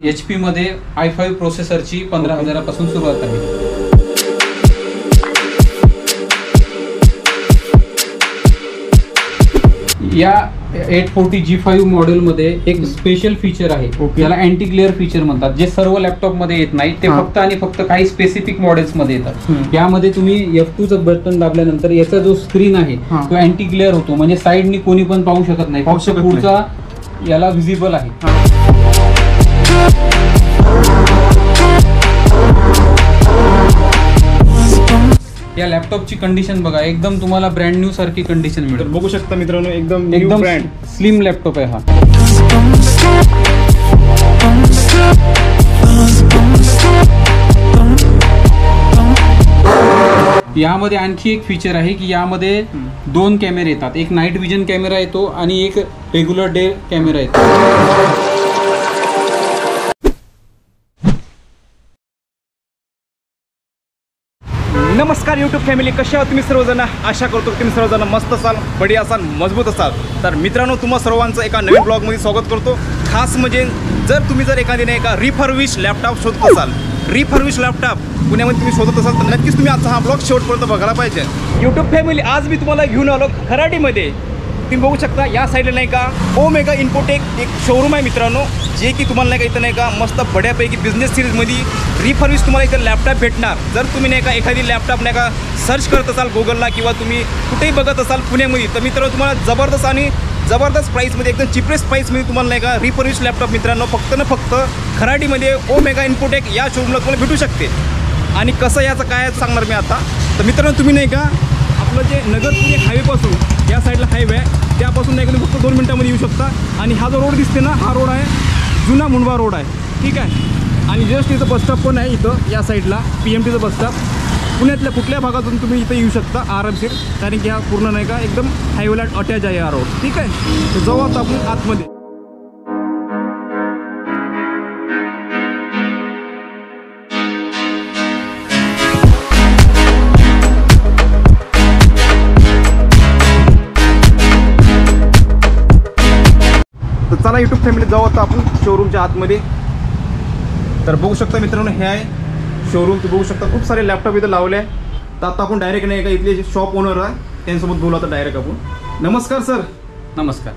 HP मध्ये i5 प्रोसेसरची 15,000 पासून सुरुवात आहे। या 840 G5 मॉडेल मध्ये एक स्पेशल फीचर आहे, त्याला अँटी ग्लेअर फीचर म्हणतात, जे सर्व लॅपटॉप मध्ये येत नाही, ते फक्त आणि फक्त काही स्पेसिफिक मॉडेल्स मध्ये येतात। यामध्ये तुम्ही F2 चं बटन दाबल्यानंतर याचा जो स्क्रीन आहे तो अँटी ग्लेअर होतो, म्हणजे साइडनी कोणी पण पाहू शकत नाही, फक्त पुढचा याला विजिबल आहे। या लॅपटॉपची कंडिशन बघा, एकदम तुम्हाला ब्रँड न्यू सारखी कंडिशन मिळेल। बघू शकता मित्रांनो, एकदम ब्रँड स्लिम लॅपटॉप आहे हा। यामध्ये आणखी एक फीचर आहे की यामध्ये 2 कॅमेरे येतात, एक नाईट विजन कॅमेरा येतो आणि एक रेग्युलर डे कॅमेरा येतो। नमस्कार यूट्यूब फॅमिली, कशा आहात तुम्ही सर्वजण? आशा करतो तुम्ही सर्वजण मस्त असाल, बडी असाल, मजबूत असाल। तर मित्रांनो, तुम्हा सर्वांचं एका नवीन ब्लॉगमध्ये स्वागत करतो। खास म्हणजे जर एखाद्याने एका रिफर्बिश लॅपटॉप शोधत असाल, रिफर्बिश लॅपटॉप पुण्यामध्ये तुम्ही शोधत असाल, तर नक्कीच तुम्ही आजचा हा ब्लॉग शेवटपर्यंत बघायला पाहिजे। यूट्यूब फॅमिली, आज मी तुम्हाला घेऊन आलो खराडीमध्ये। तुम्ही बघू शकता या साईडला नाही का ओमेगा इन्फोटेक एक शोरूम आहे मित्रांनो, जे की तुम्हाला नाही का इथं नाही का मस्त बड्यापैकी बिझनेस सिरीजमध्ये रिफर्बिश तुम्हाला इथं लॅपटॉप भेटणार। जर तुम्ही नाही का एखादी लॅपटॉप नाही का सर्च करत असाल गुगलला किंवा तुम्ही कुठेही बघत असाल पुण्यामध्ये, तर मित्रांनो तुम्हाला जबरदस्त प्राईसमध्ये, एकदम चिपेस्ट प्राईसमध्ये तुम्हाला नाही का रिफर्बिश लॅपटॉप मित्रांनो फक्त खराडीमध्ये ओमेगा इन्फोटेक या शोरूमला तुम्हाला भेटू शकते। आणि कसं याचं काय सांगणार मी आता। तर मित्रांनो, तुम्ही नाही का आपलं जे नगर पुणे हायवेपासून या साईडला हायवे आहे, त्यापासून नाही का फक्त 2 मिनिटांमध्ये येऊ शकता। आणि हा जो रोड दिसते ना, हा रोड आहे जुना मुंडवा रोड आहे, ठीक आहे। आणि जस्ट इथं बसस्टॉप पण आहे, इथं या साईडला PMTचं बसस्टॉप। पुण्यातल्या कुठल्या भागातून तुम्ही इथं येऊ शकता आरामशीर, कारण की हा पूर्ण नाही का एकदम हायवेला अटॅच आहे हा रोड, ठीक आहे। तर जाऊ आता आपण आतमध्ये। तर चला यूट्यूब फॅमिली, जाऊ आता आपण शोरूमच्या आतमध्ये। तर बघू शकता मित्रांनो, हे आहे शोरूम। तुम्ही बघू शकता खूप सारे लॅपटॉप इथं लावले आहे। तर आता आपण डायरेक्ट नाही का इथले जे शॉप ओनर आहे त्यांच्यासोबत बोलू आता डायरेक्ट आपण। नमस्कार सर। नमस्कार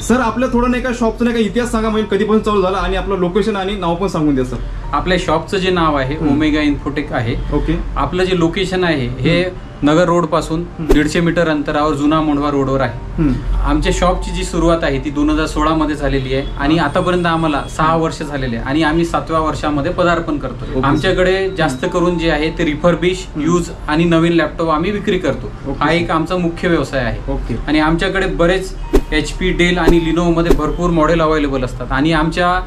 सर, आपलं थोडं नाही का शॉपचं नाही का इतिहास सांगा, म्हणजे कधीपासून चालू झाला आणि आपलं लोकेशन आणि नाव पण सांगून द्या सर। आपल्या शॉपचं जे नाव आहे ओमेगा इन्फोटेक आहे। ओके। आपलं जे लोकेशन आहे हे नगर रोड पासून 150 मीटर अंतरावर जुना मुंडवा रोडवर आहे। आमच्या शॉपची जी सुरुवात आहे ती 2016 मध्ये झालेली आहे आणि आतापर्यंत आम्हाला 6 वर्ष झालेले आहे आणि आम्ही 7व्या वर्षामध्ये पदार्पण करतो। आमच्याकडे जास्त करून जे आहे ते रिफर्बिश, यूज आणि नवीन लॅपटॉप आम्ही विक्री करतो। हा एक आमचा मुख्य व्यवसाय आहे। आणि आमच्याकडे बरेच HP, डेल आणि लिनोवो मध्ये भरपूर मॉडेल अवेलेबल असतात। आणि आमच्या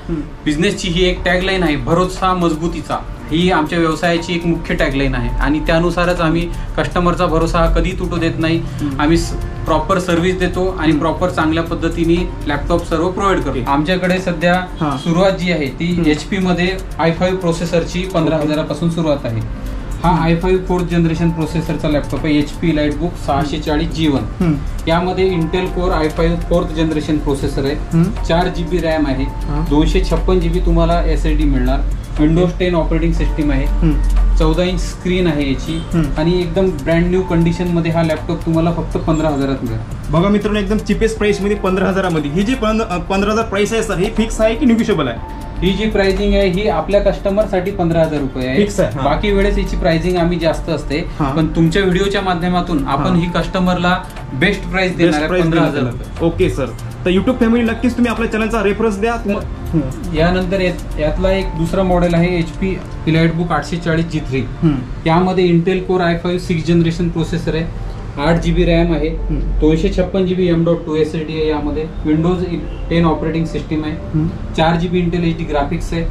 बिझनेसची ही एक टॅगलाईन आहे, भरोसा मजबूतीचा। ही आमच्या व्यवसायाची एक मुख्य टॅगलाईन आहे आणि त्यानुसारच आम्ही कस्टमरचा भरोसा हा कधी तुटू देत नाही। आम्ही प्रॉपर सर्व्हिस देतो आणि प्रॉपर चांगल्या पद्धतीने लॅपटॉप सर्व प्रोव्हाइड करतो। आमच्याकडे सध्या सुरुवात जी आहे ती HP मध्ये i5 प्रोसेसरची 15,000 पासून सुरुवात आहे। हा i5 4th जनरेशन प्रोसेसरचा लॅपटॉप आहे, HP लाइटबुक 640 G1। यामध्ये Intel core i5 4th generation processor आहे, 4 GB रॅम आहे, 256 GB तुम्हाला SSD मिळणार, विंडोज 10 ऑपरेटिंग सिस्टीम आहे, 14 इंच स्क्रीन आहे याची आणि एकदम ब्रँड न्यू कंडिशन मध्ये हा लॅपटॉप तुम्हाला फक्त 15,000 मिळेल। बघा मित्रांनो, एकदम चिपेस्ट प्राइस मध्ये 15,000 मध्ये। ही जी 15,000 प्राइस आहे सर, ही फिक्स आहे की निगोशिएबल आहे? ही जी प्राइसिंग आहे ही आपल्या कस्टमर साठी 15,000 रुपये आहे। बाकी वेळेस याची प्राइसिंग आम्ही जास्त असते, पण तुमच्या व्हिडिओच्या माध्यमातून आपण ही कस्टमरला बेस्ट प्राइस देणार आहे, 15,000 रुपये। Okay sir. तर यूट्यूब फॅमिली, नक्कीच तुम्ही आपल्या चॅनलचा रेफरन्स द्या। यानंतर यातला एक दुसरा मॉडेल आहे HP लाइटबुक 840 G3। यामध्ये Intel core i5 6th generation processor आहे, 8 GB रॅम आहे, 256 GB M.2 SSD आहे, यामध्ये विंडोज 10 ऑपरेटिंग सिस्टीम आहे, 4 GB इंटेल HD ग्राफिक्स आहे,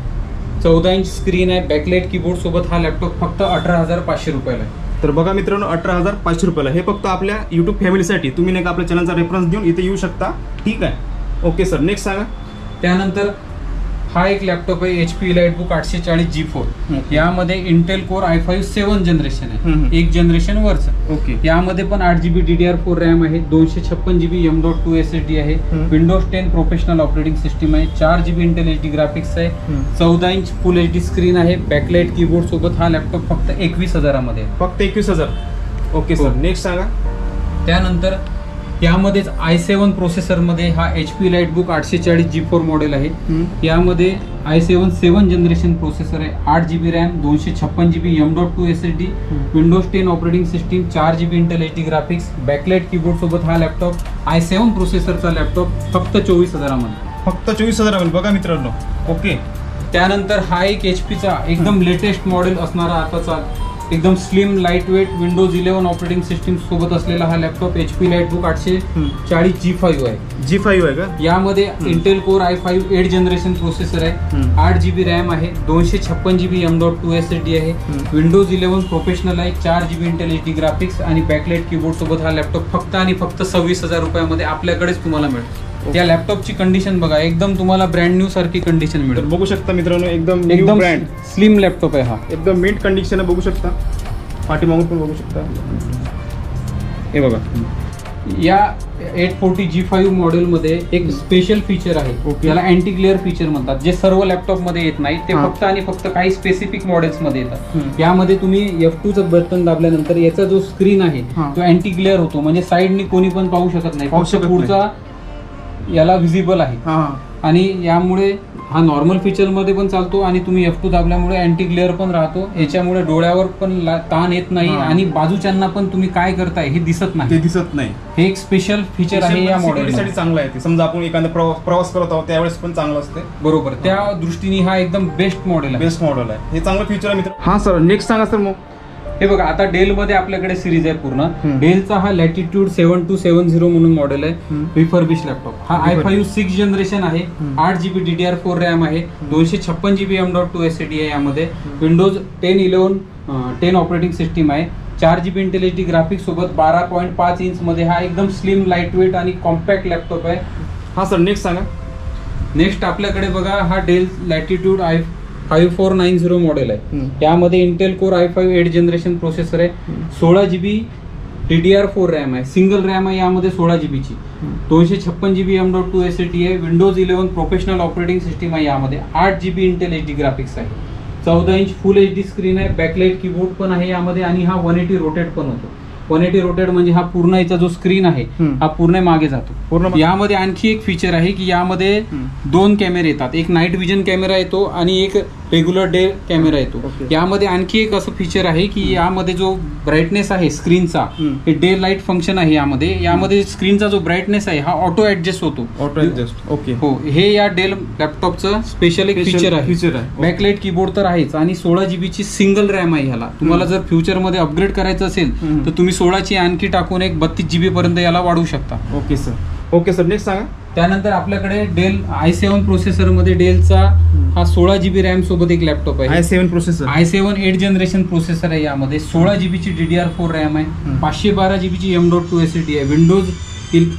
14 इंच स्क्रीन आहे, बॅकलाइट कीबोर्ड सोबत हा लॅपटॉप फक्त 18,500 रुपयाला आहे। तर बघा मित्रांनो, 18,500 रुपयाला हे फक्त आपल्या यूट्यूब फॅमिलीसाठी। तुम्ही नाही का आपल्या चॅनलचा रेफरन्स देऊन इथे येऊ शकता, ठीक आहे। ओके सर, नेक्स्ट सांगा। त्यानंतर हा एक लॅपटॉप आहे HP EliteBook 840 G4. यामध्ये इंटेल कोर i5 7 जनरेशन आहे, एक जनरेशन वरचं. ओके. यामध्ये पण 8GB DDR4 रॅम आहे, 256GB M.2 SSD आहे, विंडोज 10 प्रोफेशनल ऑपरेटिंग सिस्टीम आहे, 4GB इंटेल HD ग्राफिक्स आहे, 14 इंच फुल HD स्क्रीन आहे, बॅकलाइट कीबोर्ड सोबत हा लॅपटॉप फक्त 21,000 मध्ये. फक्त 21,000. Okay sir. नेक्स्ट सांगा. त्यानंतर यामध्येच i7 प्रोसेसर मध्ये हा HP EliteBook 840 G4 मॉडेल आहे. यामध्ये i7 7 जनरेशन प्रोसेसर आहे, 8GB RAM, 256GB M.2 SSD, Windows 10 operating system, 4GB Intel HD graphics, backlight keyboard सोबत हा लॅपटॉप i7 प्रोसेसरचा लॅपटॉप फक्त 24,000 मध्ये. फक्त 24,000 मध्ये बघा मित्रांनो. ओके. त्यानंतर हा एक HPचा एकदम लेटेस्ट मॉडेल असणारा आताचा एकदम slim light weight Windows 11 operating system सोबत असलेला हा लॅपटॉप HP EliteBook 840 G5 आहे. G5 आहे का? यामध्ये Intel core i5 8 generation processor आहे, 8GB रॅम आहे, 256GB M.2 SSD आहे, विंडोज 11 प्रोफेशनल आहे, 4GB इंटेल HD ग्राफिक्स आणि बॅकलाइट कीबोर्ड सोबत हा लॅपटॉप फक्त आणि फक्त 26,000 रुपयामध्ये आपल्याकडेच तुम्हाला मिळेल. त्या लॅपटॉपची कंडिशन बघा, एकदम तुम्हाला ब्रँड न्यू सारखी कंडिशन मिळेल. बघू शकता मित्रांनो, एकदम ब्रँड स्लिम लॅपटॉप आहे हा, एकदम मिंट कंडिशन बघू शकता. पाठीमागून पण बघू शकता. हे बघा, या 840 G5 मॉडेलमध्ये एक स्पेशल फीचर आहे, त्याला अँटी ग्लेअर फीचर म्हणतात, जे सर्व लॅपटॉप मध्ये येत नाही, ते फक्त आणि फक्त काही स्पेसिफिक मॉडेल्स मध्ये येतात. यामध्ये तुम्ही F2चं बटन दाबल्यानंतर याचा जो स्क्रीन आहे तो अँटी ग्लेअर होतो, म्हणजे साईडनी कोणी पण पाहू शकत नाही, पुढचा याला व्हिजिबल आहे. आणि यामुळे हा नॉर्मल फीचर मध्ये पण चालतो आणि तुम्ही F2 दाबल्यामुळे अँटी ग्लेअर पण राहतो. याच्यामुळे डोळ्यावर पण ताण येत नाही आणि बाजूच्यांना पण तुम्ही काय करताय हे दिसत नाही. हे एक स्पेशल फीचर आहे या मॉडेलसाठी. चांगलं आहे ते. समजा आपण एखादा प्रवास करत आहोत त्यावेळेस पण चांगलं असते. बरोबर, त्या दृष्टीने हा एकदम बेस्ट मॉडेल आहे. हे चांगलं फीचर आहे मित्र. हा सर, नेक्स्ट सांगा सर. मग हे बघा, आता डेल मध्ये आपल्याकडे सिरीज आहे पूर्ण. डेलचा हा लॅटिट्यूड 7270 म्हणून मॉडेल आहे, रिफर्बिश लॅपटॉप. हा i5 6 जनरेशन आहे, 8GB DDR4 रॅम आहे, 256GB M.2 SSD आहे. यामध्ये विंडोज 10 ऑपरेटिंग सिस्टीम आहे, 4GB इंटेल HD ग्राफिक्स सोबत 12.5 इंच मध्ये हा एकदम स्लिम लाईट वेट आणि कॉम्पॅक्ट लॅपटॉप आहे. हा सर, नेक्स्ट सांगा. नेक्स्ट आपल्याकडे बघा, हा डेल लॅटिट्यूड 5490 मॉडेल आहे. यामध्ये Intel core i5 8 generation processor आहे, 16GB DDR4 रॅम आहे, सिंगल रॅम आहे यामध्ये 16GB ची, 256GB M.2 SSD आहे, विंडोज 11 प्रोफेशनल ऑपरेटिंग सिस्टीम आहे. यामध्ये 8GB इंटेल HD ग्राफिक्स आहे, 14 इंच फुल HD स्क्रीन आहे, बॅकलाइट कीबोर्ड पण आहे यामध्ये आणि हा 180 रोटेट पण होतो. 180 रोटेट म्हणजे हा पूर्ण याचा जो स्क्रीन आहे हा पूर्ण मागे जातो. यामध्ये आणखी एक फीचर आहे की यामध्ये 2 कॅमेरे येतात, एक नाईट विजन कॅमेरा येतो आणि एक रेग्युलर डे कॅमेरा येतो. यामध्ये आणखी एक असं फीचर आहे की यामध्ये जो ब्राईटनेस आहे स्क्रीनचा, हे डे लाईट फंक्शन आहे. यामध्ये स्क्रीनचा जो ब्राईटनेस आहे हा ऑटो ऍडजस्ट होतो. ओके. हो, हे या डेल लॅपटॉपचं स्पेशल एक फीचर आहे. बॅकलाइट कीबोर्ड तर आहेच आणि 16GB ची सिंगल रॅम आहे ह्याला. तुम्हाला जर फ्युचर मध्ये अपग्रेड करायचं असेल तर तुम्ही 16ची आणखी टाकून एक 32GB पर्यंत याला वाढवू शकता. Okay sir. नेक्स्ट सांगा. त्यानंतर आपल्याकडे डेल i7 प्रोसेसर मध्ये डेलचा हा 16GB रॅम सोबत एक लॅपटॉप आहे. i7 processor, i7 8 generation processor आहे. यामध्ये 16GB ची DDR4 रॅम आहे, 512GB ची M.2 SSD आहे, विंडोज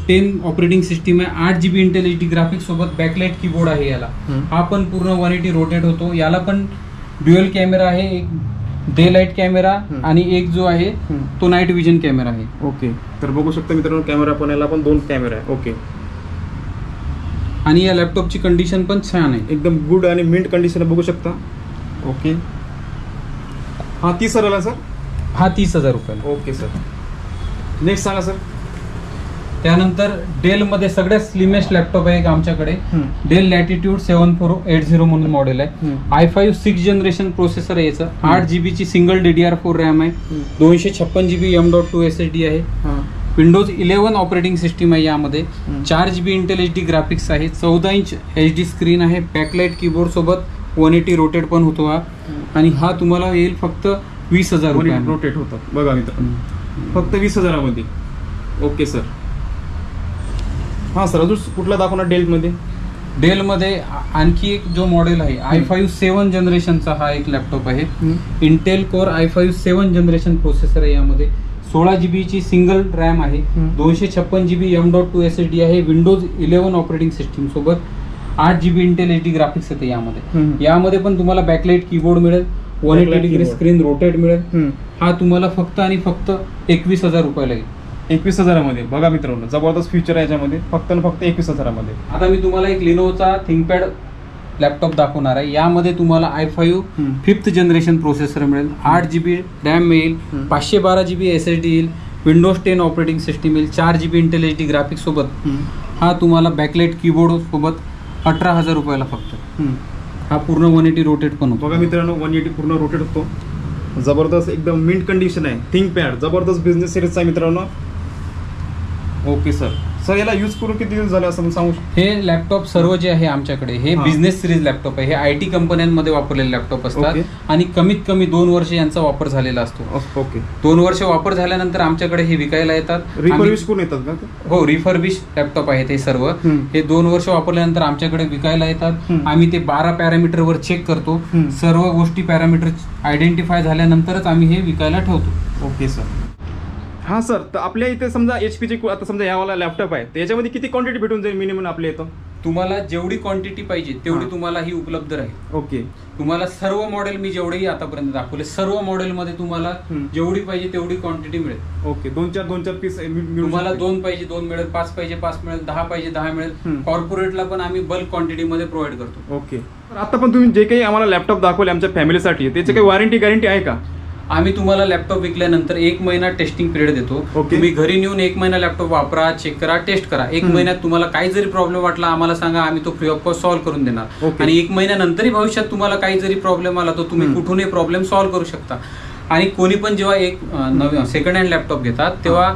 10 ऑपरेटिंग सिस्टीम आहे, 8GB इंटेल HD ग्राफिक्स सोबत बॅकलाइट कीबोर्ड आहे याला. हा पण पूर्ण 180 रोटेट होतो. याला पण ड्युअल कॅमेरा आहे, एक डे लाईट कॅमेरा आणि एक जो आहे तो नाईट विजन कॅमेरा आहे. ओके. तर बघू शकता मित्रांनो, कॅमेरा पण याला पण 2 कॅमेरा आहे. ओके. आणि या लॅपटॉपची कंडिशन पण छान आहे, एकदम गुड आणि मिंट कंडिशन बघू शकता. ओके. हा 30,000 सर. हा 30,000 रुपये. Okay sir. नेक्स्ट सांगा सर. त्यानंतर डेल मध्ये सगळ्यात स्लिमेस्ट लॅपटॉप आहे आमच्याकडे, डेल लॅटिट्यूड 7480 म्हणून मॉडेल आहे. i5 6 जनरेशन प्रोसेसर आहे याचं, 8GB ची सिंगल DDR4 रॅम आहे, 256GB M.2 SSD आहे, विंडोज 11 ऑपरेटिंग सिस्टीम आहे. यामध्ये 4GB इंटेल HD ग्राफिक्स आहे, 14 इंच HD स्क्रीन आहे, बॅकलाइट कीबोर्ड सोबत 180 रोटेट पण होतो हा. आणि हा तुम्हाला येईल फक्त 20,000 रुपये. रोटेट होतात बघा मित्रांनो, फक्त 20,000 मध्ये. Okay sir. हा सर, अजून कुठला दाखवणार डेलमध्ये? डेलमध्ये आणखी एक जो मॉडेल आहे i5 7 जनरेशनचा हा एक लॅपटॉप आहे. Intel core i5 7 generation processor आहे. यामध्ये 16GB ची सिंगल रॅम आहे, 256GB M.2 SSD आहे, विंडोज 11 ऑपरेटिंग सिस्टीम सोबत 8 GB इंटेल HD ग्राफिक्स येते यामध्ये. हम्म. यामध्ये पण तुम्हाला बॅकलाइट कीबोर्ड मिळेल, 180 डिग्री keyboard. स्क्रीन रोटेट मिळेल. हम्म. हा तुम्हाला फक्त आणि फक्त 21,000 रुपये लागेल. 21,000 बघा मित्रांनो, जबरदस्त फीचर आहे याच्यामध्ये, फक्त आणि फक्त 21,000. आता मी तुम्हाला एक लिनोचा थिंकपॅड लॅपटॉप दाखवणार आहे. यामध्ये तुम्हाला i5 5th जनरेशन प्रोसेसर मिळेल, 8 GB रॅम येईल, 512 GB SSD येईल, विंडोज 10 ऑपरेटिंग सिस्टीम येईल, 4 GB इंटेल HD ग्राफिक्स सोबत. हा तुम्हाला बॅकलाइट कीबोर्ड सोबत 18,000 रुपयाला फक्त. हा पूर्ण 180 रोटेट पण होतो. बघा मित्रांनो, 180 पूर्ण रोटेट होतो. जबरदस्त एकदम मिंट कंडिशन आहे. थिंकपॅड जबरदस्त बिझनेस सिरीजचा आहे मित्रांनो. ओके सर याला यूज करून किती दिवस झाले असं सांगू शकतो? हे लॅपटॉप सर्व जे आहे आमच्याकडे हे बिझनेस सिरीज लॅपटॉप आहे. हे IT कंपन्यांमध्ये वापरलेले लॅपटॉप असतात आणि कमीत कमी 2 वर्ष यांचा वापर झालेला असतो. ओके. 2 वर्ष वापर झाल्यानंतर आमच्याकडे हे विकायला येतात. रिफर्बिश करून येतात का? हो, रिफर्बिश लॅपटॉप आहेत हे सर्व. हे 2 वर्ष वापरल्यानंतर आमच्याकडे विकायला येतात. आम्ही ते 12 पॅरामीटरवर चेक करतो. सर्व गोष्टी पॅरामीटर आयडेंटिफाय झाल्यानंतरच आम्ही हे विकायला ठेवतो. Okay sir. हां सर, तर आपल्या इथे समजा HP चे आता समजा यावाला लॅपटॉप आहे, तर याच्यामध्ये किती क्वांटिटी भेटून जाईल मिनिमम आपल्या इथं? तुम्हाला जेवढी क्वांटिटी पाहिजे तेवढी तुम्हाला ही उपलब्ध राहील. ओके. तुम्हाला सर्व मॉडेल मी जेवढेही आतापर्यंत दाखवले, सर्व मॉडेलमध्ये तुम्हाला जेवढी पाहिजे तेवढी क्वांटिटी मिळेल. ओके. 2-4 पीस तुम्हाला 2 पाहिजे 2 मिळेल, 5 पाहिजे 5 मिळेल, 10 पाहिजे 10 मिळेल. कॉर्पोरेटला पण आम्ही बल्क क्वांटिटीमध्ये प्रोव्हाइड करतो. ओके. आता पण तुम्ही जे काही आम्हाला लॅपटॉप दाखवले आमच्या फॅमिलीसाठी, त्याची काही वॉरंटी गॅरंटी आहे का? आम्ही तुम्हाला लॅपटॉप विकल्यानंतर 1 महिना टेस्टिंग पिरियड देतो. तुम्ही घरी नेऊन 1 महिना लॅपटॉप वापरा, चेक करा, टेस्ट करा. 1 महिन्यात तुम्हाला काही जरी प्रॉब्लेम वाटला आम्हाला सांगा, आम्ही तो फ्री ऑफ कॉस्ट सॉल्व्ह करून देणार. आणि 1 महिन्यानंतरही भविष्यात तुम्हाला काही जरी प्रॉब्लेम आला तर तुम्ही कुठूनही प्रॉब्लेम सॉल्व्ह करू शकता. आणि कोणी पण जेव्हा एक सेकंड हँड लॅपटॉप घेतात तेव्हा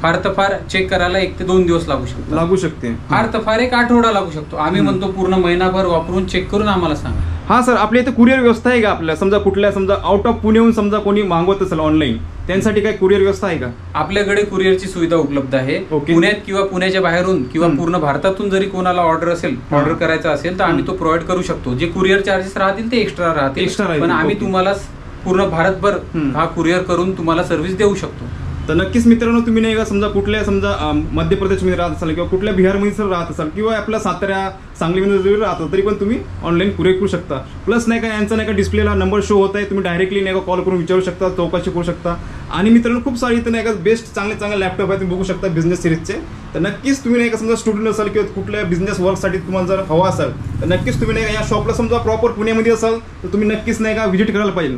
फार तर फार चेक करायला 1 ते 2 दिवस लागू शकते. फार तर फार 1 आठवडा लागू शकतो. आम्ही म्हणतो पूर्ण महिनाभर वापरून चेक करून आम्हाला सांगा. हां सर, आपल्या इथे कुरिअर व्यवस्था आहे का? आपल्याला समजा कुठल्या समजा आउट ऑफ पुण्याहून समजा कोणी मागवत असेल ऑनलाईन, त्यांसाठी काही कुरिअर व्यवस्था आहे का? आपल्याकडे कुरिअरची सुविधा उपलब्ध आहे. पुण्यात किंवा पुण्याच्या बाहेरून किंवा पूर्ण भारतातून जरी कोणाला ऑर्डर करायचा असेल तर आम्ही तो प्रोव्हाइड करू शकतो. जे कुरिअर चार्जेस राहतील ते एक्स्ट्रा राहतील, पण आम्ही तुम्हाला पूर्ण भारतभर हा कुरिअर करून तुम्हाला सर्व्हिस देऊ शकतो. तर नक्कीच मित्रांनो, तुम्ही नाही का समजा कुठल्या समजा मध्य प्रदेशमध्ये राहत असाल किंवा कुठल्या बिहारमध्ये राहत असाल किंवा आपल्या सातारा सांगलीमध्ये जरी राहत तरी पण तुम्ही ऑनलाईन कुरिअर करू शकता. प्लस नाही का यांचा नाही का डिस्प्लेला नंबर शो होत आहे, तुम्ही डायरेक्टली नाही का कॉल करून विचारू शकता, चौकशी करू शकता. आणि मित्रांनो, खूप सारे इथं नाही का बेस्ट चांगले लॅपटॉप आहे, तुम्ही बघू शकता बिझनेस सिरीजचे. तर नक्कीच तुम्ही नाही का समजा स्टुडंट असाल किंवा कुठल्या बिझनेस वर्कसाठी तुम्हाला जर हवा असाल तर नक्कीच तुम्ही नाही का या शॉपला समजा प्रॉपर पुण्यामध्ये असाल तर तुम्ही नक्कीच नाही का व्हिजिट करायला पाहिजे.